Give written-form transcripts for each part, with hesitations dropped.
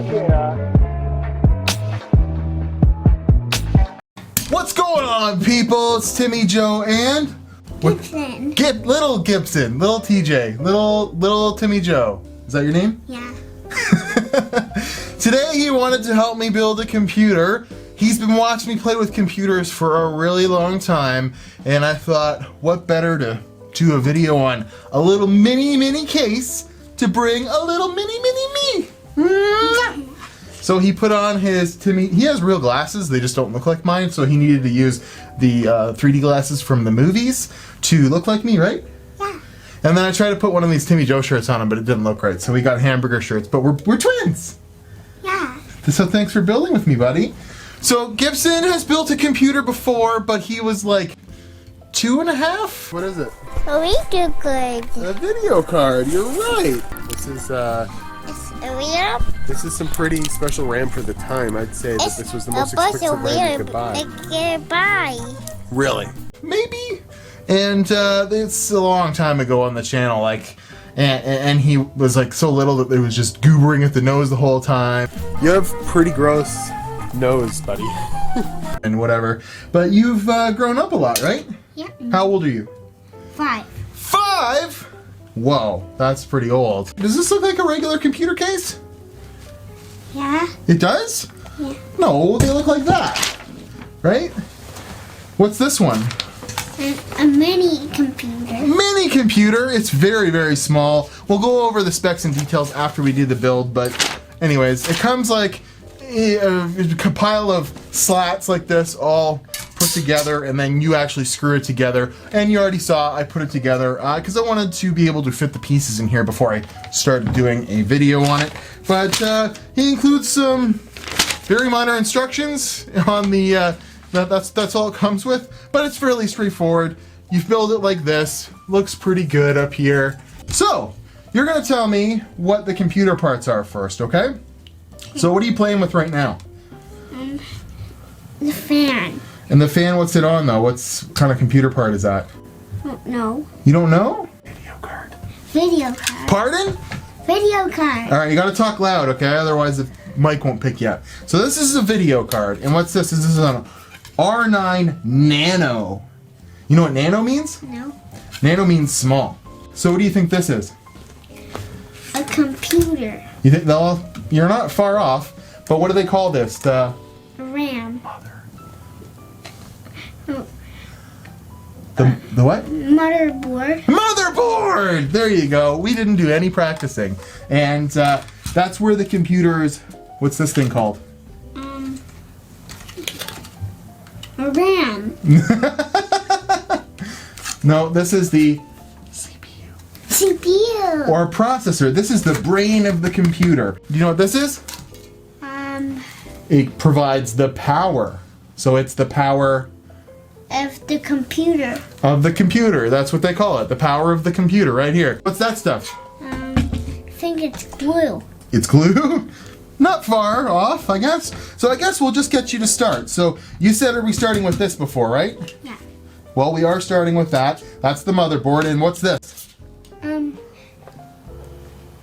yeah. What's going on, people? It's Timmy, Joe, and Gibson. Little Gibson, little TJ, little Timmy Joe. Is that your name? Yeah. Today he wanted to help me build a computer. He's been watching me play with computers for a really long time, and I thought, what better to do a video on a little mini case to bring a little mini me. So he put on his Timmy. He has real glasses. They just don't look like mine. So he needed to use the 3D glasses from the movies to look like me, right? Yeah. And then I tried to put one of these Timmy Joe shirts on him, but it didn't look right. So we got hamburger shirts. But we're twins. Yeah. So thanks for building with me, buddy. So Gibson has built a computer before, but he was like 2.5. What is it? A video card. A video card. You're right. This is It's a video. this is some pretty special RAM for the time. I'd say that this was the most expensive RAM you could buy. Really? Maybe. And it's a long time ago on the channel, like, and he was like so little that it was just goobering at the nose the whole time. You have pretty gross nose, buddy. And whatever. But you've grown up a lot, right? Yeah. How old are you? 5. 5? Whoa, that's pretty old. Does this look like a regular computer case? Yeah. It does? Yeah. No, they look like that. Right? What's this one? A mini computer. Mini computer. It's very small. We'll go over the specs and details after we do the build, but anyways, it comes like a pile of slats like this all put together, and then you actually screw it together. And you already saw I put it together because I wanted to be able to fit the pieces in here before I started doing a video on it. But he includes some very minor instructions on the that's all it comes with, but it's fairly straightforward. You build it like this. Looks pretty good up here. So you're gonna tell me what the computer parts are first, okay? So what are you playing with right now? The fan. And the fan, what's it on though? What's kind of computer part is that? Oh, no. You don't know? Video card. Video card. Pardon? Video card. All right, you gotta talk loud, okay? Otherwise the mic won't pick you up. So this is a video card, and what's this? This is an R9 Nano. You know what Nano means? No. Nano means small. So what do you think this is? A computer. You think you're not far off, but what do they call this? The RAM. the what? Motherboard. Motherboard! There you go. We didn't do any practicing. And that's where the computer's, what's this thing called? A RAM. No, this is the CPU. or processor. This is the brain of the computer. Do you know what this is? It provides the power. So it's the power Of the computer. of the computer. That's what they call it. The power of the computer right here. What's that stuff? I think it's glue. It's glue? Not far off, I guess. So I guess we'll just get you to start. So you said, are we starting with this before, right? Yeah. Well, we are starting with that. That's the motherboard. And what's this?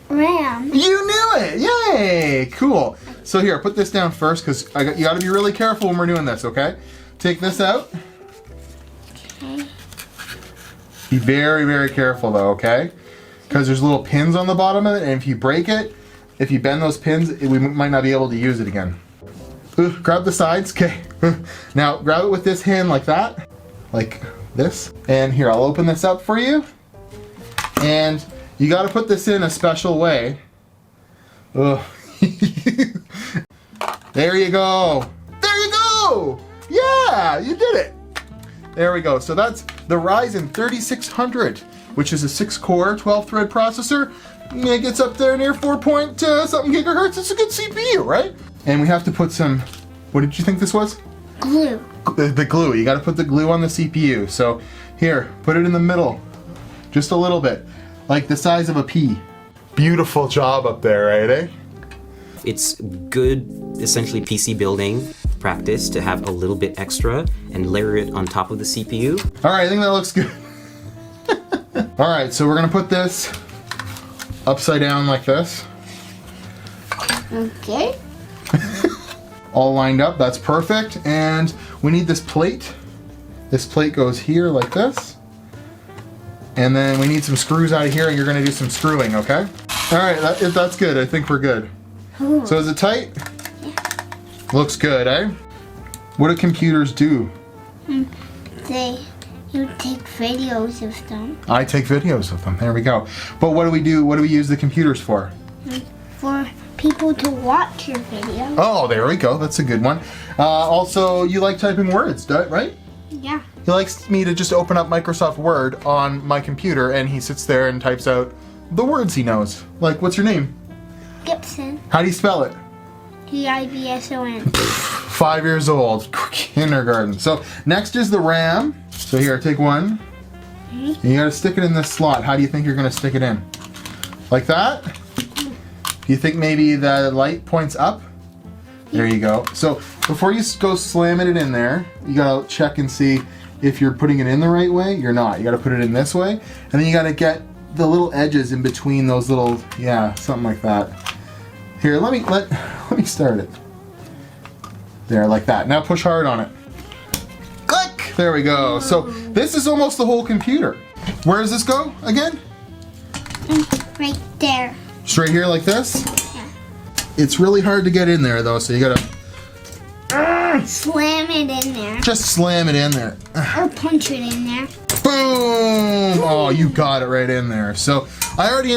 RAM. You knew it! Yay! Cool. So here, put this down first, because you got to be really careful when we're doing this, okay? Take this out. Okay. Be very careful, though, okay? Because there's little pins on the bottom of it, and if you break it, if you bend those pins, we might not be able to use it again. Grab the sides, okay. Now, grab it with this hand like that. Like this. And here, I'll open this up for you. And you got to put this in a special way. Ugh. There you go. There you go. Yeah, you did it. There we go. So that's the Ryzen 3600, which is a 6-core, 12-thread processor. It gets up there near 4-something gigahertz. It's a good CPU, right? And we have to put some, what did you think this was? Glue. The glue. You got to put the glue on the CPU. So here, put it in the middle. Just a little bit. Like the size of a pea. Beautiful job up there, right, eh? It's good, essentially PC building practice to have a little bit extra and layer it on top of the CPU. All right, I think that looks good. All right, so we're gonna put this upside down like this. Okay. All lined up, that's perfect. And we need this plate. This plate goes here like this. And then we need some screws out of here, and you're gonna do some screwing, okay? All right, that's good. I think we're good. Ooh. So is it tight? Yeah. Looks good, eh? What do computers do? You take videos of them. I take videos of them. There we go. But what do we do? What do we use the computers for? For people to watch your video. Oh, there we go. That's a good one. Also, you like typing words, right? Yeah. He likes me to just open up Microsoft Word on my computer, and he sits there and types out the words he knows. Like, what's your name? Gibson. How do you spell it? Gibson. 5 years old, kindergarten. So next is the RAM. So here, take one. And you gotta stick it in this slot. How do you think you're gonna stick it in? Like that? Do you think maybe the light points up? There you go. So before you go slamming it in there, you gotta check and see if you're putting it in the right way. You're not. You gotta put it in this way. And then you gotta get the little edges in between those little, yeah, something like that. Here, let me start it. There, like that. Now push hard on it. Click! There we go. So this is almost the whole computer. Where does this go again? Right there. Straight here like this? Yeah. It's really hard to get in there though, so you gotta Slam it in there. just slam it in there. Or punch it in there. Boom! Oh, you got it right in there. So I already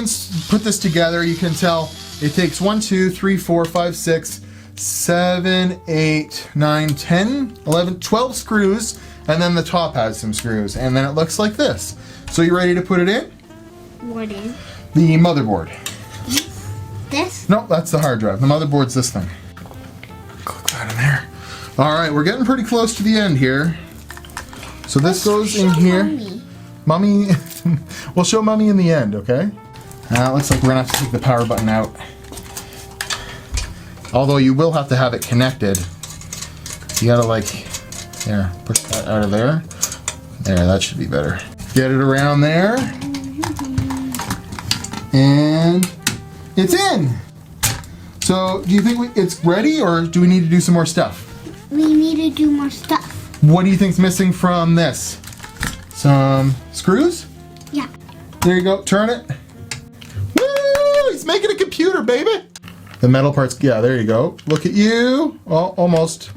put this together. You can tell it takes 1, 2, 3, 4, 5, 6, 7, 8, 9, 10, 11, 12 screws, and then the top has some screws, and then it looks like this. So you ready to put it in? What in? The motherboard. This? No, that's the hard drive. The motherboard's this thing. Click that in there. All right, we're getting pretty close to the end here. So this goes in here. Mommy, we'll show Mommy in the end, okay? Looks like we're gonna have to take the power button out. Although you will have to have it connected. You gotta there, push that out of there. There, that should be better. Get it around there. And it's in. So do you think it's ready, or do we need to do some more stuff? We need to do more stuff. What do you think's missing from this? Some screws? Yeah. There you go, turn it. Woo! He's making a computer, baby! The metal parts, yeah, there you go. Look at you. Oh, almost.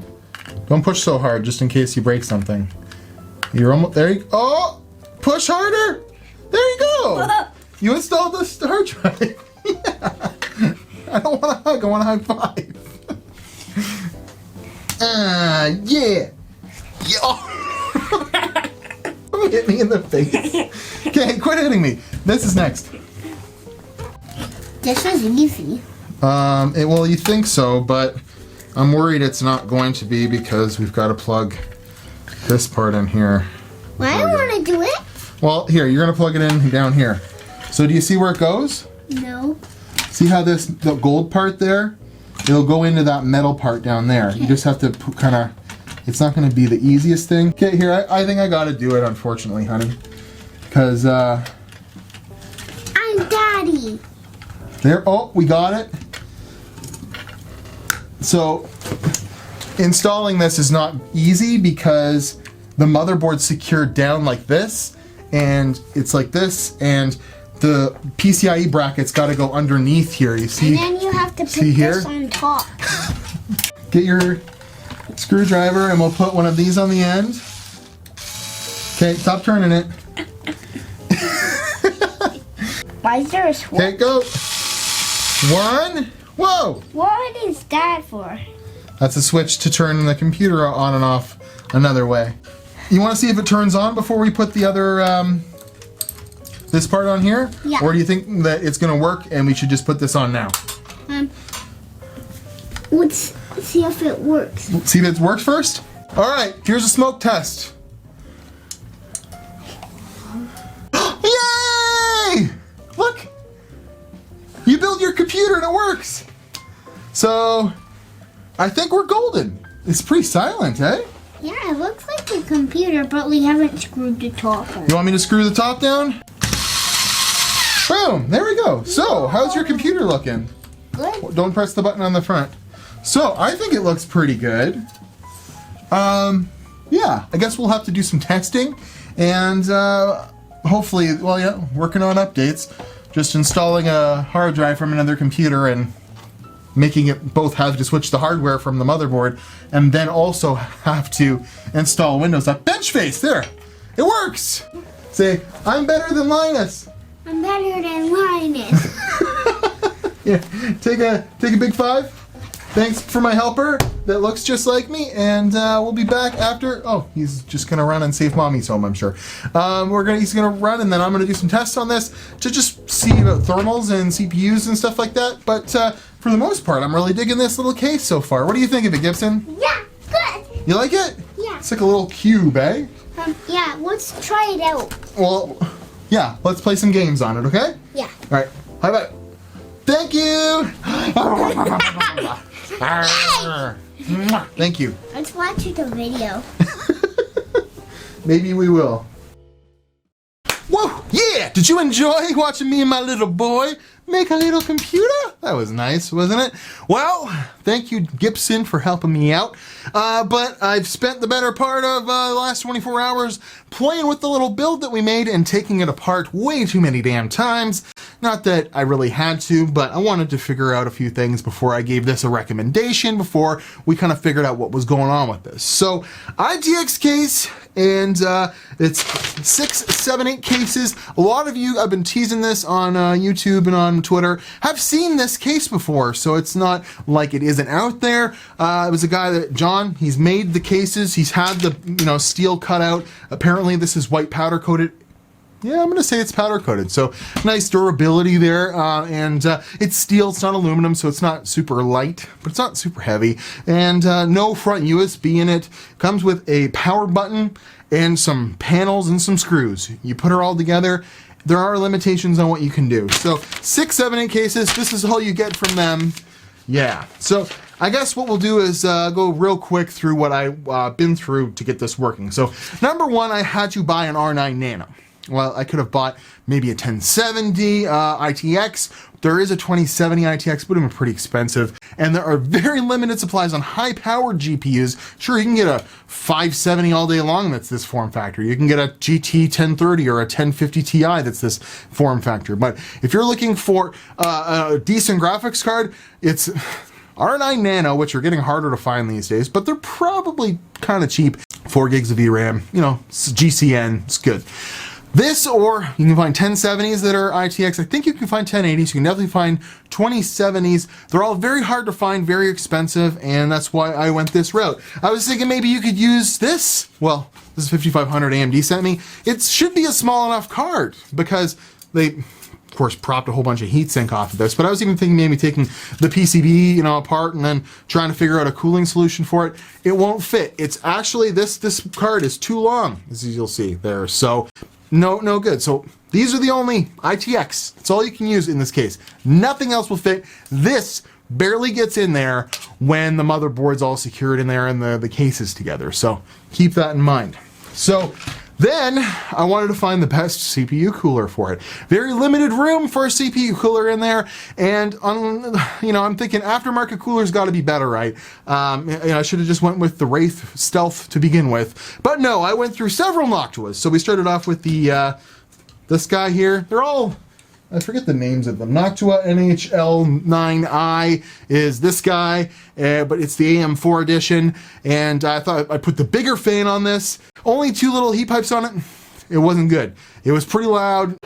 Don't push so hard, just in case you break something. You're almost, there you go. Oh! Push harder! There you go! You installed the hard drive. Yeah. I don't want a hug, I want a high five. Yeah. Yeah. Don't hit me in the face. Okay, quit hitting me. This is next. This was easy. Well, you think so, but I'm worried it's not going to be because we've got to plug this part in here. Well, I don't want to do it. Well, here, you're going to plug it in down here. So do you see where it goes? No. See how the gold part there? It'll go into that metal part down there. You just have to kind of, it's not going to be the easiest thing. Okay, here, I think I got to do it, unfortunately, honey. Because, I'm Daddy. there, oh, we got it. So, installing this is not easy because the motherboard's secured down like this, and it's like this, and the PCIe bracket's got to go underneath here. You see? And then you have to put here? this on top. Get your screwdriver, and we'll put one of these on the end. Okay, stop turning it. Why is there a switch? Okay, go. One. Whoa! What is that for? That's a switch to turn the computer on and off another way. You want to see if it turns on before we put the other, this part on here? Yeah. Or do you think that it's going to work and we should just put this on now? Let's see if it works. See if it works first? All right, here's a smoke test. Yay! Look! You build your computer and it works. So, I think we're golden. It's pretty silent, eh? Yeah, it looks like a computer, but we haven't screwed the top on. You want me to screw the top down? Boom! There we go. So, how's your computer looking? Good. don't press the button on the front. So I think it looks pretty good. Yeah, I guess we'll have to do some testing and hopefully, well, yeah, working on updates. Just installing a hard drive from another computer and making it both have to switch the hardware from the motherboard and then also have to install Windows. Bench face, there, it works. Say, I'm better than Linus. I'm better than Linus. Yeah, take a big 5. Thanks for my helper that looks just like me, and we'll be back after. Oh, he's just gonna run and save mommy's home, I'm sure. He's gonna run, and then I'm gonna do some tests on this to just see about thermals and CPUs and stuff like that. But for the most part, I'm really digging this little case so far. What do you think of it, Gibson? Yeah, good. You like it? Yeah. It's like a little cube, eh? Yeah, let's try it out. Well, yeah, let's play some games on it, okay? Yeah. All right, bye-bye. Thank you. Thank you. Let's watch the video. Maybe we will. Whoa, yeah! Did you enjoy watching me and my little boy make a little computer? That was nice, wasn't it? Well, thank you, Gibson, for helping me out. But I've spent the better part of the last 24 hours playing with the little build that we made and taking it apart way too many damn times. Not that I really had to, but I wanted to figure out a few things before I gave this a recommendation, before we kind of figured out what was going on with this. So, ITX case, and it's 6, 7, 8 cases. A lot of you, I've been teasing this on YouTube and on Twitter, have seen this case before, so it's not like it isn't out there. It was a guy that, John, he's made the cases, he's had the steel cut out. Apparently this is white powder coated. Yeah, I'm gonna say it's powder coated, so nice durability there, and it's steel, it's not aluminum, so it's not super light, but it's not super heavy, and no front USB in it. Comes with a power button and some panels and some screws. You put it all together, there are limitations on what you can do. So 6, 7, 8 cases, this is all you get from them. Yeah, so I guess what we'll do is go real quick through what I've been through to get this working. So number one, I had to buy an R9 Nano. Well, I could have bought maybe a 1070 ITX. There is a 2070 ITX, but they're pretty expensive. And there are very limited supplies on high-powered GPUs. Sure, you can get a 570 all day long that's this form factor. You can get a GT 1030 or a 1050 Ti that's this form factor. But if you're looking for a decent graphics card, it's R9 Nano, which are getting harder to find these days, but they're probably kind of cheap. 4 gigs of VRAM, GCN, it's good. This, or you can find 1070s that are ITX. I think you can find 1080s. You can definitely find 2070s. They're all very hard to find, very expensive, and that's why I went this route. I was thinking maybe you could use this. Well, this is 5500 AMD sent me. It should be a small enough card because they, of course, propped a whole bunch of heatsink off of this, but I was even thinking maybe taking the PCB, apart and then trying to figure out a cooling solution for it. It won't fit. It's actually, this card is too long, as you'll see there. So no good. So these are the only ITX. That's all you can use in this case. Nothing else will fit. This barely gets in there when the motherboard's all secured in there and the case is together. So keep that in mind. So then I wanted to find the best CPU cooler for it. Very limited room for a CPU cooler in there, and I'm thinking aftermarket cooler's got to be better, right? I should have just went with the Wraith Stealth to begin with, but no, I went through several Noctuas. So we started off with the this guy here. They're all, I forget the names of them. Noctua NHL9i is this guy, but it's the AM4 edition. And I thought I'd put the bigger fan on this. Only 2 little heat pipes on it. It wasn't good. It was pretty loud.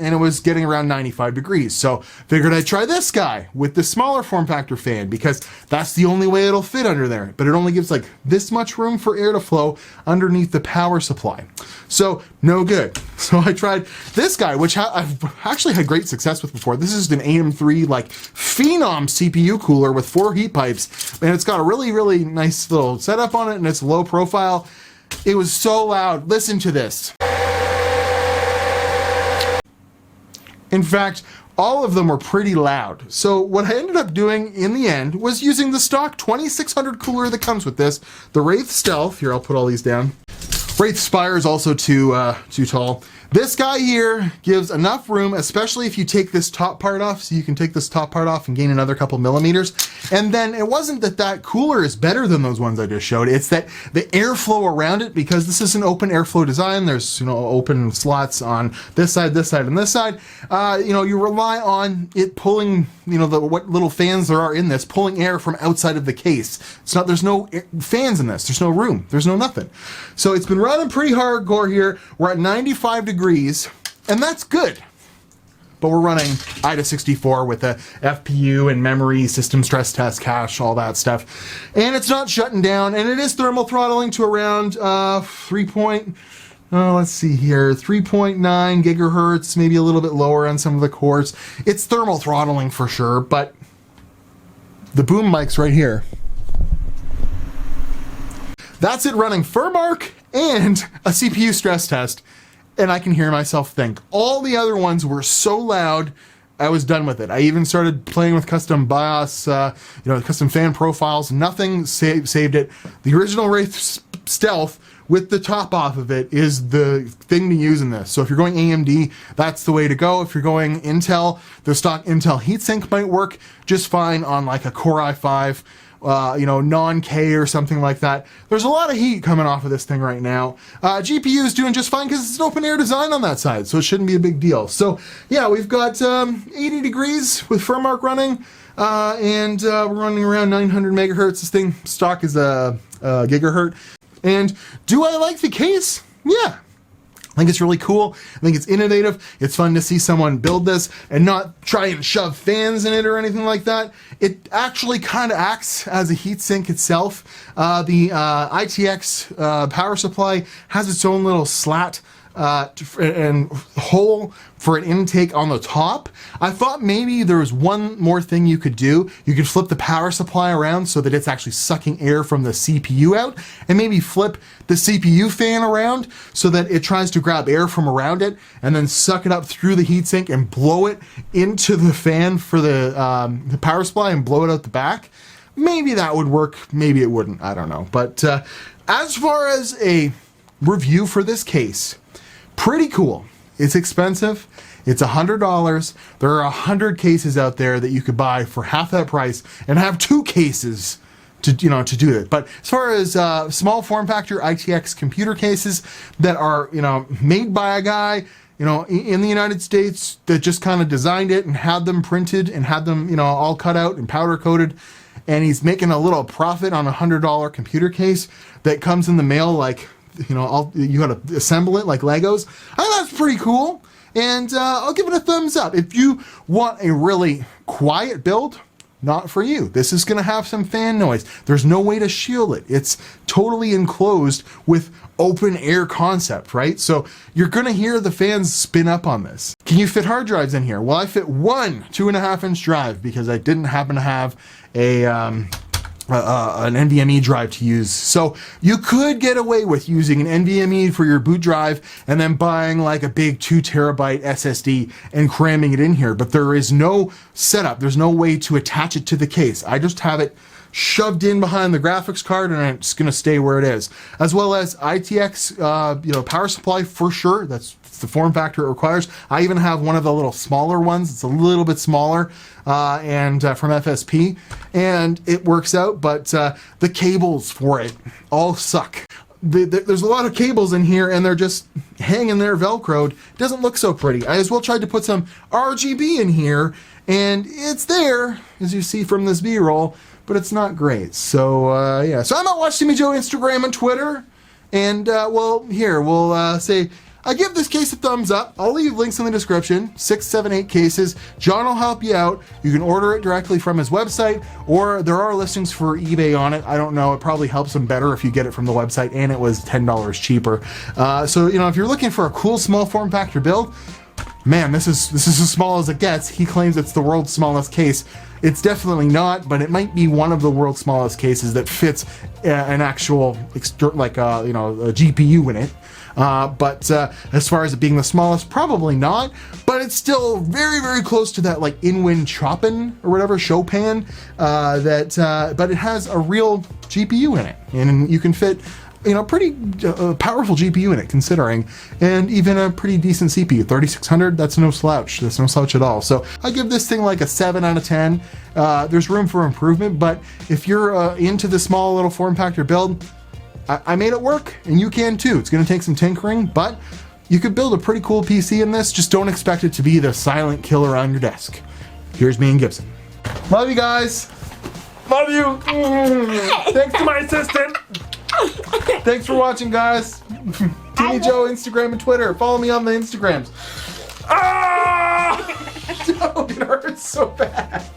And it was getting around 95 degrees. So figured I'd try this guy with the smaller form factor fan because that's the only way it'll fit under there. But it only gives like this much room for air to flow underneath the power supply. So no good. So I tried this guy, which I've actually had great success with before. This is an AM3 like Phenom CPU cooler with 4 heat pipes. And it's got a really, really nice little setup on it and it's low profile. It was so loud. Listen to this. In fact, all of them were pretty loud. So what I ended up doing in the end was using the stock 2600 cooler that comes with this, the Wraith Stealth. Here, I'll put all these down. Wraith Spire is also too tall. This guy here gives enough room, especially if you take this top part off, so you can take this top part off and gain another couple millimeters. And then it wasn't that cooler is better than those ones I just showed. It's that the airflow around it, because this is an open airflow design, there's, open slots on this side, and this side. You rely on it pulling, what little fans there are in this, pulling air from outside of the case. There's no fans in this. There's no room. There's no nothing. So it's been running pretty hardcore here. We're at 95 degrees, and that's good. But we're running IDA64 with a FPU and memory, system stress test, cache, all that stuff. And it's not shutting down, and it is thermal throttling to around 3.9 gigahertz, maybe a little bit lower on some of the cores. It's thermal throttling for sure, but the boom mic's right here. That's it running Furmark and a CPU stress test, and I can hear myself think. All the other ones were so loud, I was done with it. I even started playing with custom BIOS, custom fan profiles. Nothing saved it. The original Wraith Stealth with the top off of it is the thing to use in this. So if you're going AMD, that's the way to go. If you're going Intel, the stock Intel heatsink might work just fine on like a Core i5. Non-K or something like that. There's a lot of heat coming off of this thing right now. GPU is doing just fine because it's an open air design on that side, so it shouldn't be a big deal. So yeah, we've got 80 degrees with Furmark running, and we're running around 900 megahertz. This thing stock is a gigahertz. And do I like the case? Yeah. I think it's really cool. I think it's innovative. It's fun to see someone build this and not try and shove fans in it or anything like that. It actually kind of acts as a heatsink itself. The ITX power supply has its own little slat and hole for an intake on the top. I thought maybe there was one more thing you could do. You could flip the power supply around so that it's actually sucking air from the CPU out, and maybe flip the CPU fan around so that it tries to grab air from around it and then suck it up through the heatsink and blow it into the fan for the power supply and blow it out the back. Maybe that would work. Maybe it wouldn't. I don't know. But as far as a review for this case, pretty cool. It's expensive. It's $100. There are 100 cases out there that you could buy for half that price and have 2 cases to do it. But as far as small form factor ITX computer cases that are made by a guy in the United States that just kind of designed it and had them printed and had them all cut out and powder coated, and he's making a little profit on a $100 computer case that comes in the mail like. You got to assemble it like Legos. I think that's pretty cool, and I'll give it a thumbs up. If you want a really quiet build, not for you. This is going to have some fan noise. There's no way to shield it. It's totally enclosed with open air concept, right? So you're going to hear the fans spin up on this. Can you fit hard drives in here? Well, I fit one 2.5-inch drive because I didn't happen to have an NVMe drive to use. So you could get away with using an NVMe for your boot drive and then buying like a big 2 terabyte SSD and cramming it in here. But there is no setup. There's no way to attach it to the case. I just have it shoved in behind the graphics card and it's going to stay where it is. As well as ITX, power supply for sure. That's the form factor it requires. I even have one of the little smaller ones. It's a little bit smaller and from FSP, and it works out, but the cables for it all suck. There's a lot of cables in here and they're just hanging there Velcroed. It doesn't look so pretty. I as well tried to put some RGB in here, and it's there, as you see from this B-roll, but it's not great. So yeah, so I'm at Watch Timmy Joe Instagram and Twitter, and we'll say I give this case a thumbs up. I'll leave links in the description. 6, 7, 8 cases. John will help you out. You can order it directly from his website, or there are listings for eBay on it. I don't know. It probably helps him better if you get it from the website, and it was $10 cheaper. So if you're looking for a cool small form factor build, man, this is as small as it gets. He claims it's the world's smallest case. It's definitely not, but it might be one of the world's smallest cases that fits an actual a GPU in it. But as far as it being the smallest, probably not. But it's still very, very close to that like Inwin Chopin or whatever Chopin. But it has a real GPU in it, and you can fit pretty powerful GPU in it considering, and even a pretty decent CPU. 3600, that's no slouch. That's no slouch at all. So I give this thing like a 7 out of 10. There's room for improvement, but if you're into the small little form factor build, I made it work, and you can too. It's gonna take some tinkering, but you could build a pretty cool PC in this. Just don't expect it to be the silent killer on your desk. Here's me and Gibson. Love you guys. Love you. Thanks to my assistant. Thanks for watching, guys. Timmy Joe, Instagram and Twitter. Follow me on the Instagrams. Ah! It hurts so bad.